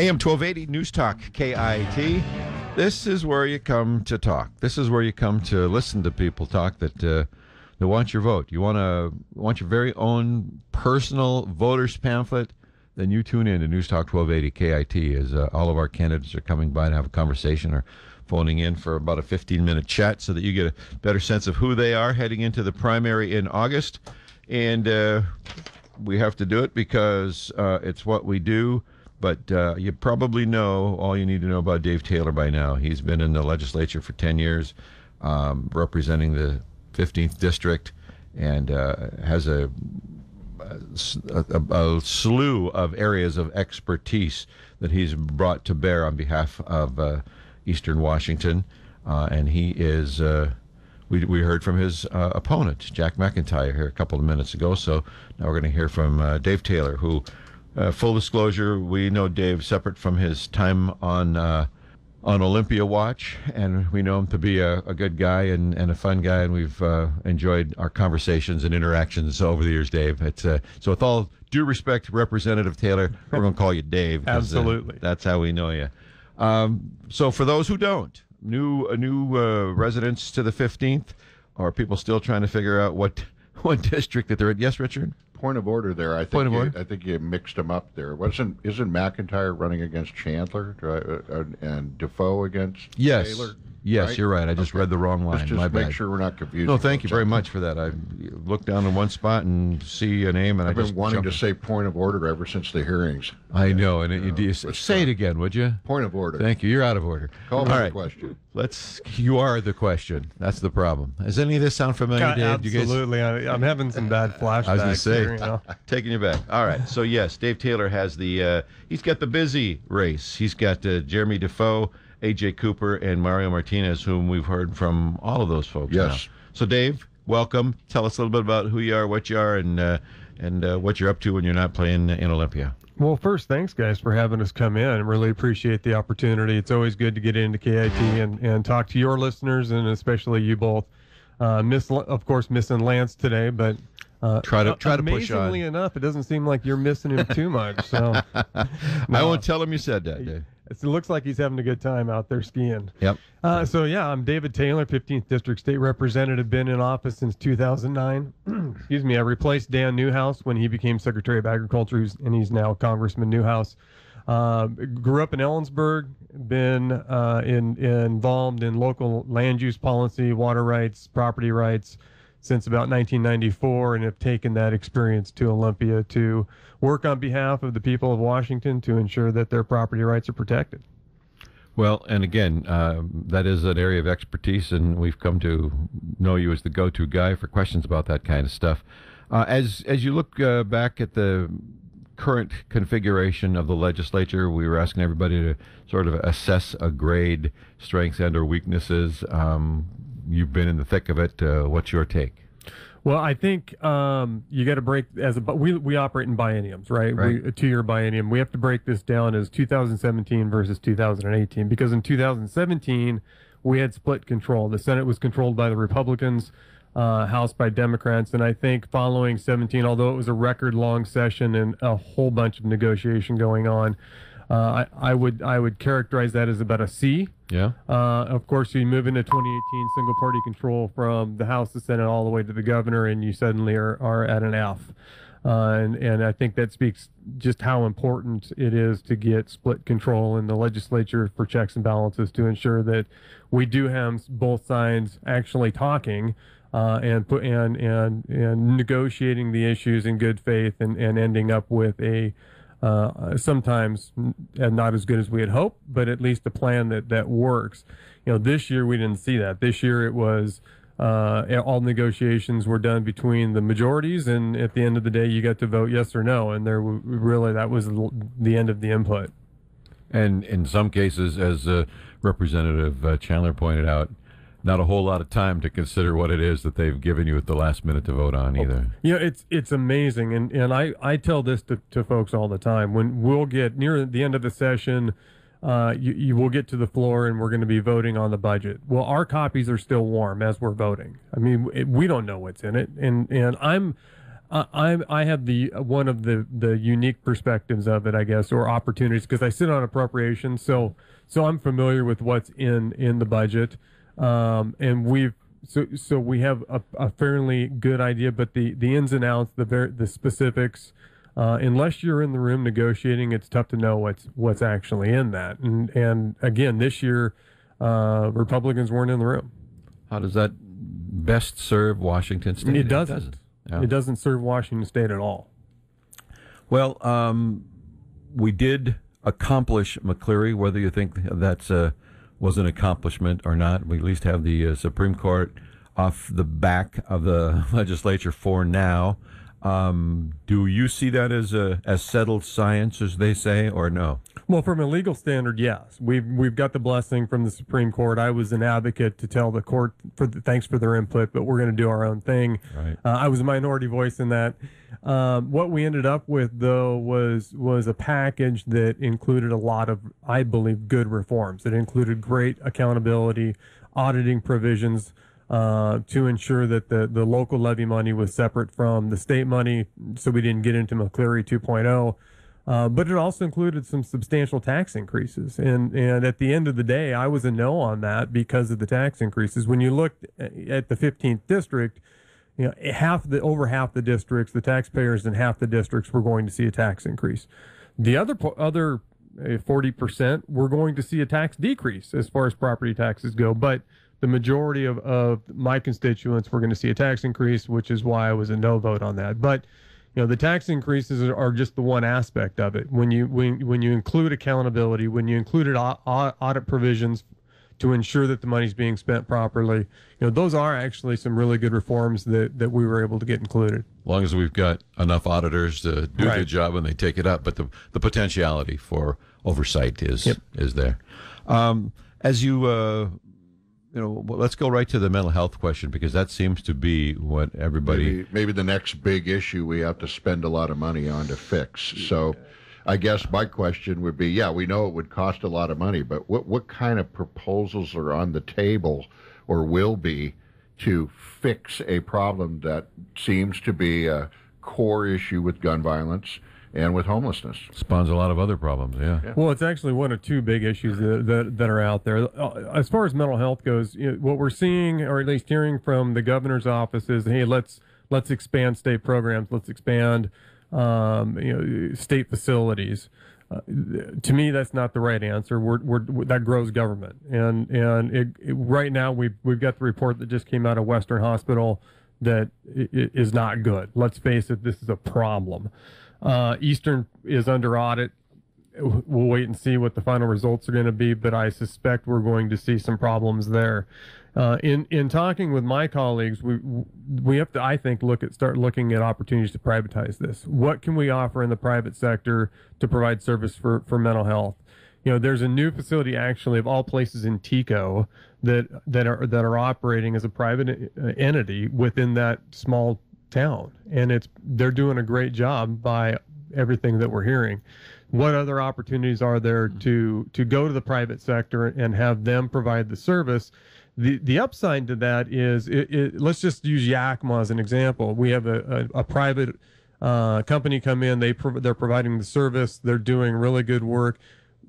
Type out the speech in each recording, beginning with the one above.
AM 1280 Newstalk KIT. This is where you come to talk. This is where you come to listen to people talk that want your vote. You want your very own personal voters pamphlet? Then you tune in to Newstalk 1280 KIT as all of our candidates are coming by to have a conversation or phoning in for about a 15-minute chat so that you get a better sense of who they are heading into the primary in August. And we have to do it because it's what we do. But you probably know all you need to know about Dave Taylor by now. He's been in the legislature for 10 years, representing the 15th District, and has a slew of areas of expertise that he's brought to bear on behalf of Eastern Washington. And he is, we heard from his opponent, Jack McIntyre, here a couple of minutes ago. So now we're going to hear from Dave Taylor, who... full disclosure, we know Dave separate from his time on Olympia Watch, and we know him to be a good guy and a fun guy, and we've enjoyed our conversations and interactions over the years, Dave. It's so with all due respect, Representative Taylor, we're going to call you Dave. Absolutely. That's how we know you. So for those who don't, new residents to the 15th, or people still trying to figure out what district that they're in. Yes, Richard? Point of order there. I think you mixed them up there. Isn't McIntyre running against Chandler and Defoe against Taylor? Yes, right? You're right. I just read the wrong line. Let's just My make bad. sure we're not confused. No, thank you very much for that. I looked down in one spot and see a name, and I've been wanting to jumped. say point of order ever since the hearings. I know, and say it again, would you? Point of order. Thank you. You're out of order. Call me the question. You are the question. That's the problem. Does any of this sound familiar, Dave? Absolutely. I'm having some bad flashbacks. I was going to say, here, taking you back. All right. So, yes, Dave Taylor has he's got the busy race. He's got Jeremy Defoe, A.J. Cooper, and Mario Martinez, whom we've heard from all of those folks now. So, Dave, welcome. Tell us a little bit about who you are, what you are, and what you're up to when you're not playing in Olympia. Well, first, thanks, guys, for having us come in. I really appreciate the opportunity. It's always good to get into KIT and talk to your listeners, and especially you both. Of course, missing Lance today, but try to push on. Amazingly enough, it doesn't seem like you're missing him too much. So I won't tell him you said that, Dave. It looks like he's having a good time out there skiing. Yep. I'm David Taylor, 15th District State Representative, been in office since 2009. Excuse me. I replaced Dan Newhouse when he became Secretary of Agriculture, and he's now Congressman Newhouse. Grew up in Ellensburg, been involved in local land use policy, water rights, property rights since about 1994, and have taken that experience to Olympia to work on behalf of the people of Washington to ensure that their property rights are protected. Well, and again, that is an area of expertise, and we've come to know you as the go-to guy for questions about that kind of stuff. As you look back at the current configuration of the legislature, we were asking everybody to sort of assess a grade, strengths and or weaknesses. You've been in the thick of it. What's your take? Well, I think you got to break we operate in bienniums, right? A 2-year biennium. We have to break this down as 2017 versus 2018 because in 2017 we had split control. The Senate was controlled by the Republicans, House by Democrats, and I think following 17, although it was a record-long session and a whole bunch of negotiation going on, I would characterize that as about a C. Yeah. Of course, you move into 2018, single-party control from the House, the Senate, all the way to the governor, and you suddenly are at an F. And I think that speaks just how important it is to get split control in the legislature for checks and balances to ensure that we do have both sides actually talking and negotiating the issues in good faith and ending up with a sometimes not as good as we had hoped, but at least a plan that works. This year we didn't see that. This year it was all negotiations were done between the majorities, and at the end of the day, you got to vote yes or no, and that was the end of the input. And in some cases, as Representative Chandler pointed out, not a whole lot of time to consider what it is that they've given you at the last minute to vote on either. It's amazing, and I tell this to folks all the time. When we'll get near the end of the session, you will get to the floor and we're going to be voting on the budget. Well, our copies are still warm as we're voting. I mean, we don't know what's in it, and I have one of the unique perspectives of it, I guess, or opportunities, because I sit on appropriations, so I'm familiar with what's in the budget, and we have a fairly good idea, but the ins and outs, the specifics, unless you're in the room negotiating, it's tough to know what's actually in that. And again, this year, Republicans weren't in the room. How does that best serve Washington State? It doesn't. Yeah. It doesn't serve Washington State at all. Well, we did accomplish McCleary, whether you think that's was an accomplishment or not. We at least have the Supreme Court off the back of the legislature for now. Do you see that as settled science, as they say, or no? Well, from a legal standard, yes. We've got the blessing from the Supreme Court. I was an advocate to tell the court thanks for their input, but we're going to do our own thing. Right. I was a minority voice in that. What we ended up with, though, was a package that included a lot of, I believe, good reforms. It included great accountability, auditing provisions, to ensure that the local levy money was separate from the state money, so we didn't get into McCleary 2.0. But it also included some substantial tax increases. And at the end of the day, I was a no on that because of the tax increases. When you looked at the 15th district, over half the districts, the taxpayers in half the districts were going to see a tax increase. The other 40% were going to see a tax decrease as far as property taxes go. But the majority of my constituents were going to see a tax increase, which is why I was a no vote on that. But the tax increases are just the one aspect of it. When you include accountability, when you included audit provisions to ensure that the money's being spent properly, those are actually some really good reforms that we were able to get included. As long as we've got enough auditors to do their job and they take it up, but the potentiality for oversight is there. As you let's go right to the mental health question, because that seems to be what everybody... Maybe the next big issue we have to spend a lot of money on to fix. So I guess my question would be, we know it would cost a lot of money, but what kind of proposals are on the table or will be to fix a problem that seems to be a core issue with gun violence and with homelessness? Spawns a lot of other problems, yeah. Well, it's actually one of two big issues that are out there. As far as mental health goes, what we're seeing, or at least hearing from the governor's office, is, hey, let's expand state programs, let's expand state facilities. To me, that's not the right answer. That grows government, and right now we've got the report that just came out of Western Hospital that is not good. Let's face it, this is a problem. Eastern is under audit. We'll wait and see what the final results are going to be, but I suspect we're going to see some problems there. In talking with my colleagues, we have to, I think, start looking at opportunities to privatize this. What can we offer in the private sector to provide service for mental health? There's a new facility, actually, of all places, in Tico that are operating as a private entity within that small town, and they're doing a great job by everything that we're hearing. What other opportunities are there to go to the private sector and have them provide the service? The upside to that is, let's just use Yakima as an example. We have a private company come in. They're providing the service. They're doing really good work.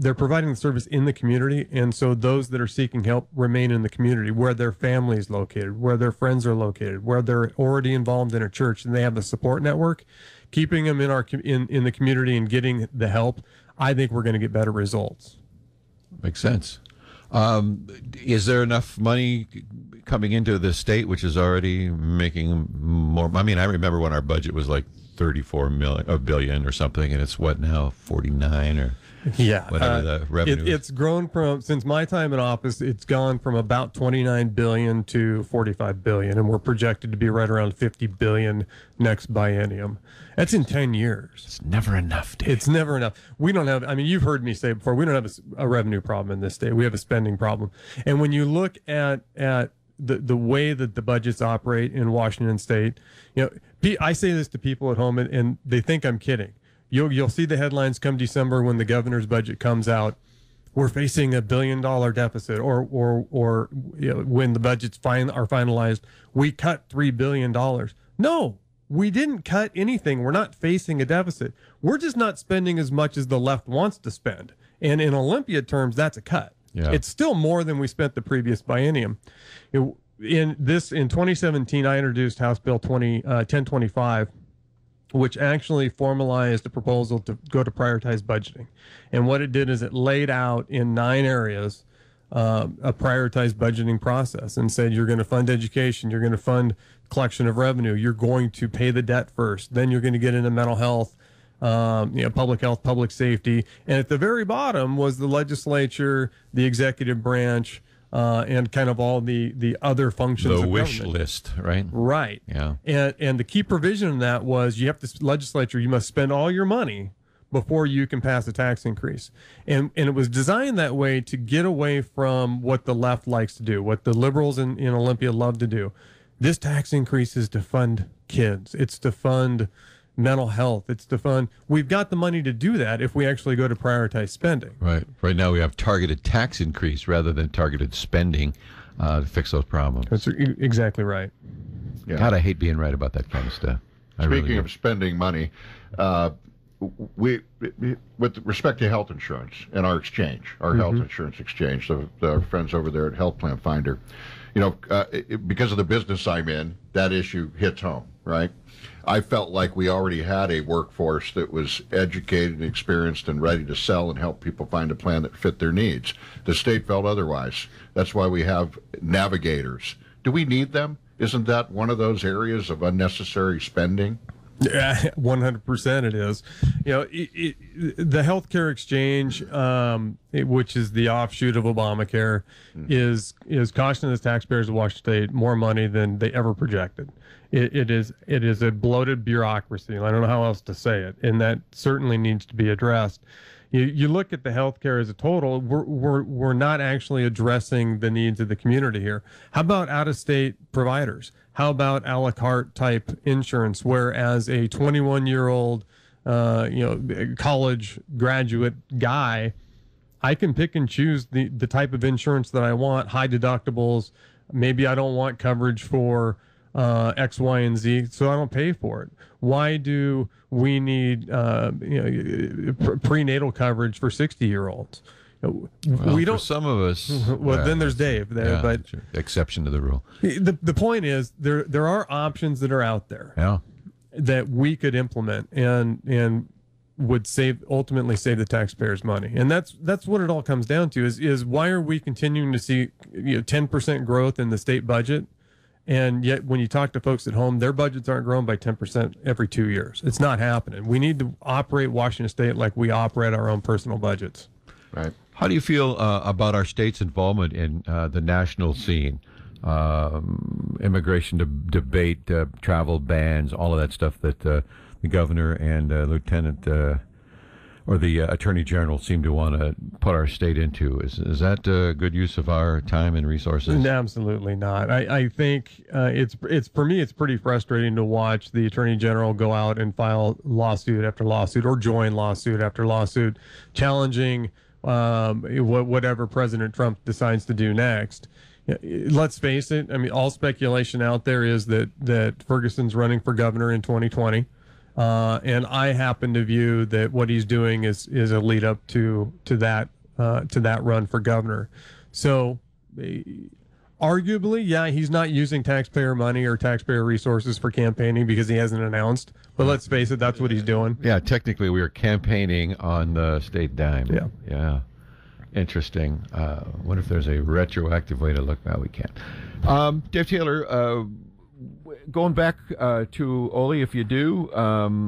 They're providing the service in the community, and so those that are seeking help remain in the community, where their family is located, where their friends are located, where they're already involved in a church, and they have the support network. Keeping them in the community and getting the help, I think we're going to get better results. Makes sense. Is there enough money coming into the state, which is already making more? I mean, I remember when our budget was like $34 billion or something, and it's what now, 49 or... whatever the revenue is. It's grown from, since my time in office, it's gone from about $29 billion to $45 billion, and we're projected to be right around $50 billion next biennium. That's in 10 years. It's never enough, Dave. It's never enough. We don't have, you've heard me say before, we don't have a revenue problem in this state. We have a spending problem. And when you look at the way that the budgets operate in Washington State, I say this to people at home, and they think I'm kidding. You'll see the headlines come December when the governor's budget comes out. We're facing $1 billion deficit, or when the budgets are finalized, we cut $3 billion. No, we didn't cut anything. We're not facing a deficit. We're just not spending as much as the left wants to spend. And in Olympia terms, that's a cut. Yeah. It's still more than we spent the previous biennium. In 2017, I introduced House Bill 1025, which actually formalized a proposal to go to prioritized budgeting. And what it did is it laid out in 9 areas a prioritized budgeting process and said you're going to fund education, you're going to fund collection of revenue, you're going to pay the debt first, then you're going to get into mental health, public health, public safety. And at the very bottom was the legislature, the executive branch, and kind of all the other functions The of wish government. list, right? Right. Yeah. And the key provision in that was you have to, legislature, you must spend all your money before you can pass a tax increase. And it was designed that way to get away from what the left likes to do, what the liberals in Olympia love to do. This tax increase is to fund kids. It's to fund mental health. It's to fund. We've got the money to do that if we actually go to prioritize spending. Right. Right now we have targeted tax increase rather than targeted spending to fix those problems. That's exactly right. Yeah. God, I hate being right about that kind of stuff. Speaking of spending money, we, with respect to health insurance and our exchange, our health insurance exchange, the friends over there at Health Plan Finder, because of the business I'm in, that issue hits home, right? I felt like we already had a workforce that was educated and experienced and ready to sell and help people find a plan that fit their needs. The state felt otherwise. That's why we have navigators. Do we need them? Isn't that one of those areas of unnecessary spending? Yeah, 100% it is. The healthcare exchange, which is the offshoot of Obamacare, is costing the taxpayers of Washington State more money than they ever projected. It is a bloated bureaucracy. I don't know how else to say it, and that certainly needs to be addressed. You look at the healthcare as a total, we're not actually addressing the needs of the community here. How about out-of-state providers? How about a la carte type insurance, whereas a 21-year-old, college graduate guy, I can pick and choose the type of insurance that I want, high deductibles. Maybe I don't want coverage for X, Y, and Z, so I don't pay for it. Why do we need prenatal coverage for 60-year-olds? Well, we don't. For some of us. Well, then there's Dave there, yeah, but sure. Exception to the rule. The point is there are options that are out there that we could implement and would ultimately save the taxpayers money. And that's what it all comes down to is why are we continuing to see 10% growth in the state budget? And yet when you talk to folks at home, their budgets aren't growing by 10% every 2 years. It's not happening. We need to operate Washington State like we operate our own personal budgets. Right. How do you feel about our state's involvement in the national scene? Immigration debate, travel bans, all of that stuff that the governor and lieutenant or the attorney general seem to want to put our state into. Is that a good use of our time and resources? Absolutely not. I think it's for me, it's pretty frustrating to watch the attorney general go out and file lawsuit after lawsuit or join lawsuit after lawsuit challenging whatever President Trump decides to do next. Let's face it. I mean, all speculation out there is that Ferguson's running for governor in 2020. And I happen to view that what he's doing is a lead up to that run for governor. So arguably, yeah, he's not using taxpayer money or taxpayer resources for campaigning because he hasn't announced. But let's face it, that's what he's doing. Yeah, technically we are campaigning on the state dime. Yeah. Interesting. What if there's a retroactive way to look? No, we can't. Dave Taylor, going back to Ole, if you do,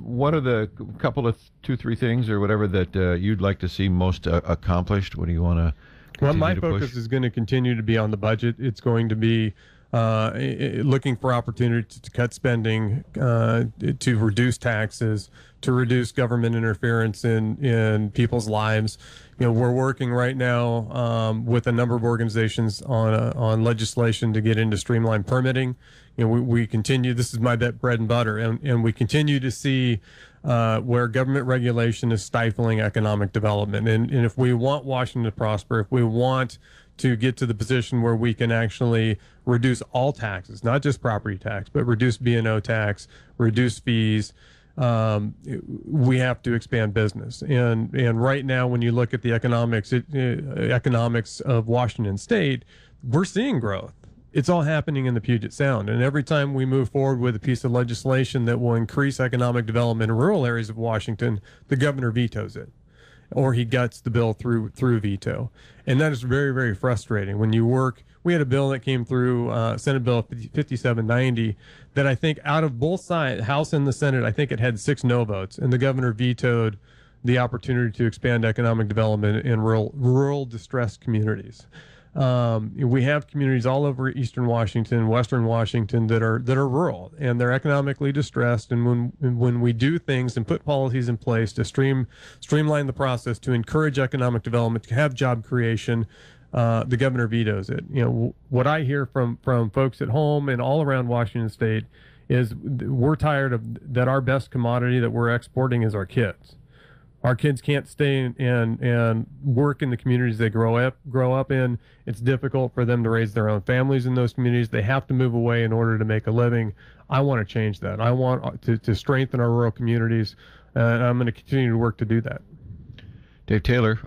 what are the couple of 2-3 things or whatever that you'd like to see most accomplished? What do you want to Well, my to focus push? is going to continue to be on the budget. It's going to be looking for opportunities to cut spending, to reduce taxes, to reduce government interference in people's lives. We're working right now with a number of organizations on legislation to get into streamlined permitting. We continue. This is my bread and butter, and we continue to see where government regulation is stifling economic development. And if we want Washington to prosper, if we want to get to the position where we can actually reduce all taxes, not just property tax, but reduce B&O tax, reduce fees. We have to expand business. And right now, when you look at the economics of Washington State, we're seeing growth. It's all happening in the Puget Sound. And every time we move forward with a piece of legislation that will increase economic development in rural areas of Washington, the governor vetoes it, or he guts the bill through veto. And that is very, very frustrating. When you work, we had a bill that came through, Senate Bill 5790, that I think out of both sides, House and the Senate, I think it had 6 no votes, and the governor vetoed the opportunity to expand economic development in rural distressed communities. We have communities all over eastern Washington, western Washington that are rural, and they're economically distressed. And when we do things and put policies in place to streamline the process to encourage economic development, to have job creation, the governor vetoes it. What I hear from folks at home and all around Washington State is we're tired of that. Our best commodity that we're exporting is our kids. Our kids can't stay and work in the communities they grow up in. It's difficult for them to raise their own families in those communities. They have to move away in order to make a living. I want to change that. I want to strengthen our rural communities, and I'm going to continue to work to do that. Dave Taylor,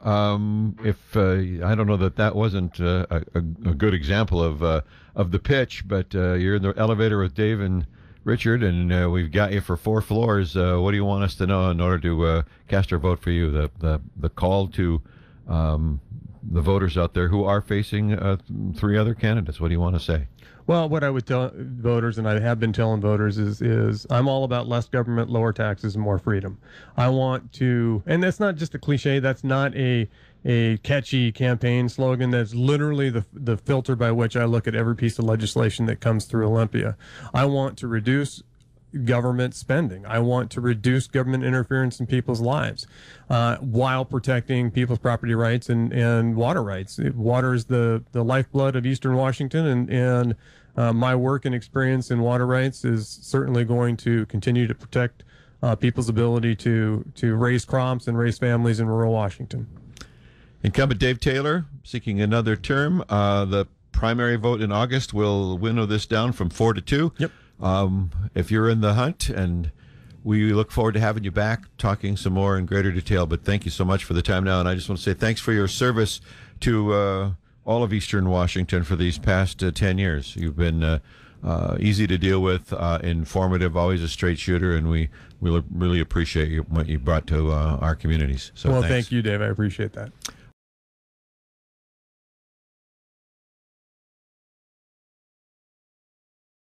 if I don't know that wasn't a good example of the pitch, but you're in the elevator with Dave and Richard, and we've got you for 4 floors. What do you want us to know in order to cast our vote for you? The call to the voters out there who are facing 3 other candidates. What do you want to say? Well, what I would tell voters, and I have been telling voters, is I'm all about less government, lower taxes, and more freedom. I want to, and that's not just a cliche. That's not a catchy campaign slogan. That's literally the filter by which I look at every piece of legislation that comes through Olympia. I want to reduce government spending. I want to reduce government interference in people's lives while protecting people's property rights and water rights. Water is the lifeblood of Eastern Washington, and my work and experience in water rights is certainly going to continue to protect people's ability to raise crops and raise families in rural Washington. Incumbent Dave Taylor seeking another term. The primary vote in August will winnow this down from 4 to 2. Yep. If you're in the hunt, and we look forward to having you back talking some more in greater detail. But thank you so much for the time now. And I just want to say thanks for your service to all of Eastern Washington for these past 10 years. You've been easy to deal with, informative, always a straight shooter, and we really appreciate what you brought to our communities. So well, thanks. Thank you, Dave. I appreciate that.